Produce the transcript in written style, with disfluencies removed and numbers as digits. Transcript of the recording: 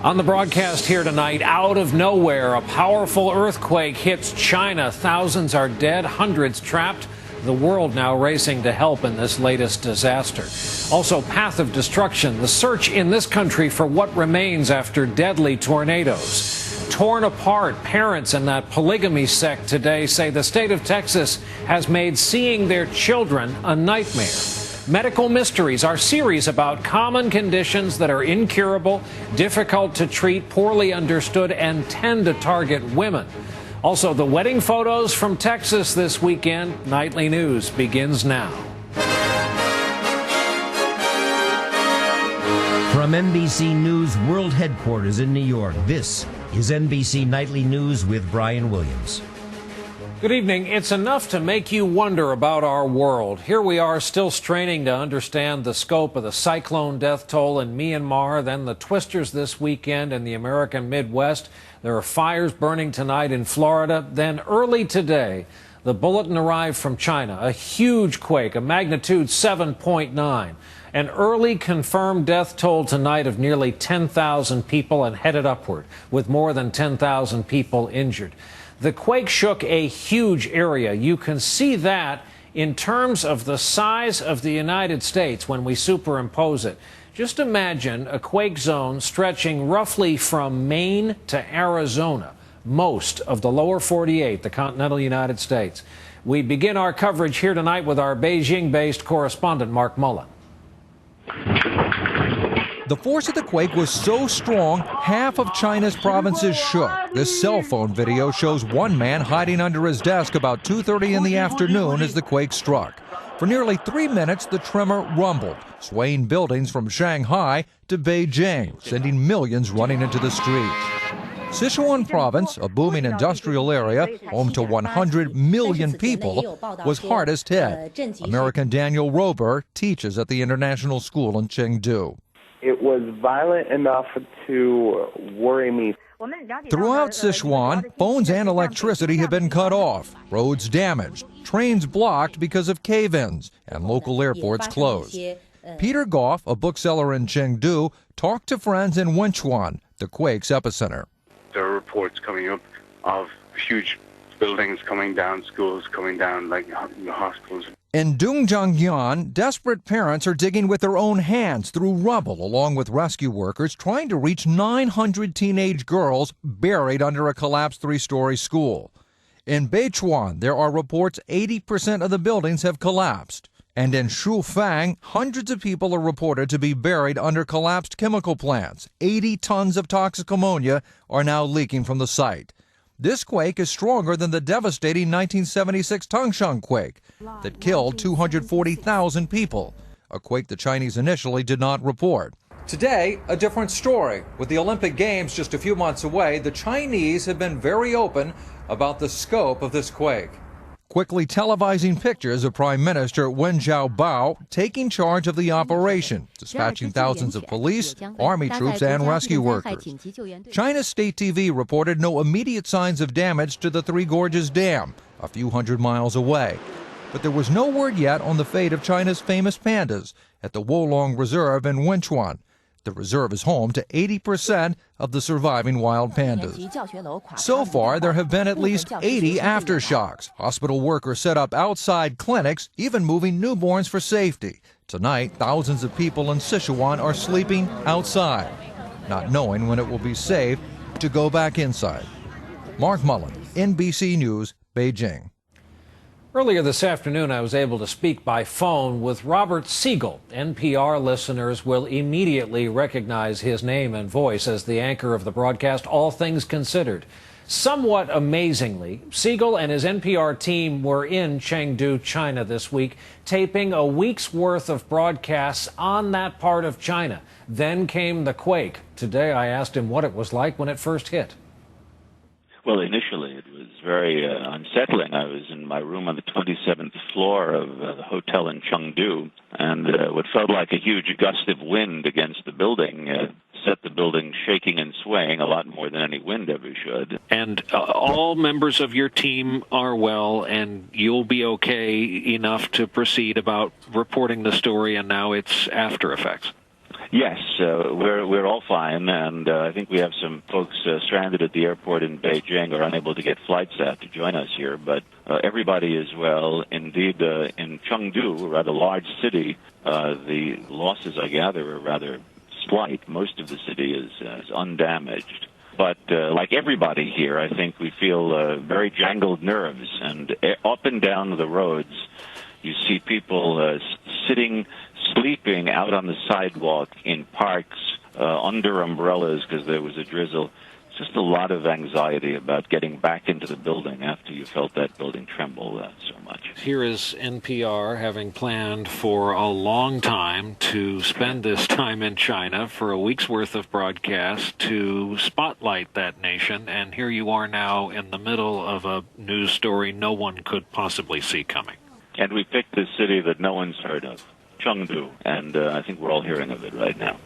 On the broadcast here tonight, out of nowhere, a powerful earthquake hits China. Thousands are dead, hundreds trapped. The world now racing to help in this latest disaster. Also, path of destruction, the search in this country for what remains after deadly tornadoes. Torn apart, parents in that polygamy sect today say the state of Texas has made seeing their children a nightmare. Medical Mysteries, our series about common conditions that are incurable, difficult to treat, poorly understood, and tend to target women. Also, the wedding photos from Texas this weekend. Nightly News begins now. From NBC News World Headquarters in New York, this is NBC Nightly News with Brian Williams. Good evening. It's enough to make you wonder about our world. Here we are still straining to understand the scope of the cyclone death toll in Myanmar, then the twisters this weekend in the American Midwest. There are fires burning tonight in Florida. Then early today, the bulletin arrived from China, a huge quake, a magnitude 7.9. An early confirmed death toll tonight of nearly 10,000 people and headed upward, with more than 10,000 people injured. The quake shook a huge area. You can see that in terms of the size of the United States when we superimpose it. Just imagine a quake zone stretching roughly from Maine to Arizona, most of the lower 48, the continental United States. We begin our coverage here tonight with our Beijing-based correspondent, Mark Mullen. The force of the quake was so strong, half of China's provinces shook. This cell phone video shows one man hiding under his desk about 2:30 in the afternoon as the quake struck. For nearly 3 minutes, the tremor rumbled, swaying buildings from Shanghai to Beijing, sending millions running into the streets. Sichuan province, a booming industrial area, home to 100 million people, was hardest hit. American Daniel Rober teaches at the international school in Chengdu. It was violent enough to worry me. Throughout Sichuan, phones and electricity have been cut off, roads damaged, trains blocked because of cave-ins, and local airports closed. Peter Goff, a bookseller in Chengdu, talked to friends in Wenchuan, the quake's epicenter. There are reports coming up of huge buildings coming down, schools coming down, like hospitals. In Dongjiangyan, desperate parents are digging with their own hands through rubble, along with rescue workers trying to reach 900 teenage girls buried under a collapsed 3-story school. In Beichuan, there are reports 80% of the buildings have collapsed. And in Shufang, hundreds of people are reported to be buried under collapsed chemical plants. 80 tons of toxic ammonia are now leaking from the site. This quake is stronger than the devastating 1976 Tangshan quake that killed 240,000 people, a quake the Chinese initially did not report. Today, a different story. With the Olympic Games just a few months away, the Chinese have been very open about the scope of this quake. Quickly televising pictures of Prime Minister Wen Jiabao taking charge of the operation, dispatching thousands of police, army troops, and rescue workers. China's state TV reported no immediate signs of damage to the Three Gorges Dam, a few hundred miles away. But there was no word yet on the fate of China's famous pandas at the Wolong Reserve in Wenchuan. The reserve is home to 80% of the surviving wild pandas. So far, there have been at least 80 aftershocks. Hospital workers set up outside clinics, even moving newborns for safety. Tonight, thousands of people in Sichuan are sleeping outside, not knowing when it will be safe to go back inside. Mark Mullen, NBC News, Beijing. Earlier this afternoon, I was able to speak by phone with Robert Siegel. NPR listeners will immediately recognize his name and voice as the anchor of the broadcast, All Things Considered. Somewhat amazingly, Siegel and his NPR team were in Chengdu, China this week, taping a week's worth of broadcasts on that part of China. Then came the quake. Today, I asked him what it was like when it first hit. Well, initially it was very unsettling. I was in my room on the 27th floor of the hotel in Chengdu, and what felt like a huge gust of wind against the building set the building shaking and swaying a lot more than any wind ever should. And all members of your team are well, and you'll be okay enough to proceed about reporting the story, and now it's after effects. Yes, we're all fine, and I think we have some folks stranded at the airport in Beijing or unable to get flights out to join us here, but everybody is well. Indeed, in Chengdu, a rather large city, the losses, I gather, are rather slight. Most of the city is undamaged. But like everybody here, I think we feel very jangled nerves, and up and down the roads, you see people sitting, sleeping out on the sidewalk in parks under umbrellas because there was a drizzle. Just a lot of anxiety about getting back into the building after you felt that building tremble so much. Here is NPR having planned for a long time to spend this time in China for a week's worth of broadcast to spotlight that nation, and here you are now in the middle of a news story no one could possibly see coming. And we picked this city that no one's heard of, Chengdu, and I think we're all hearing of it right now.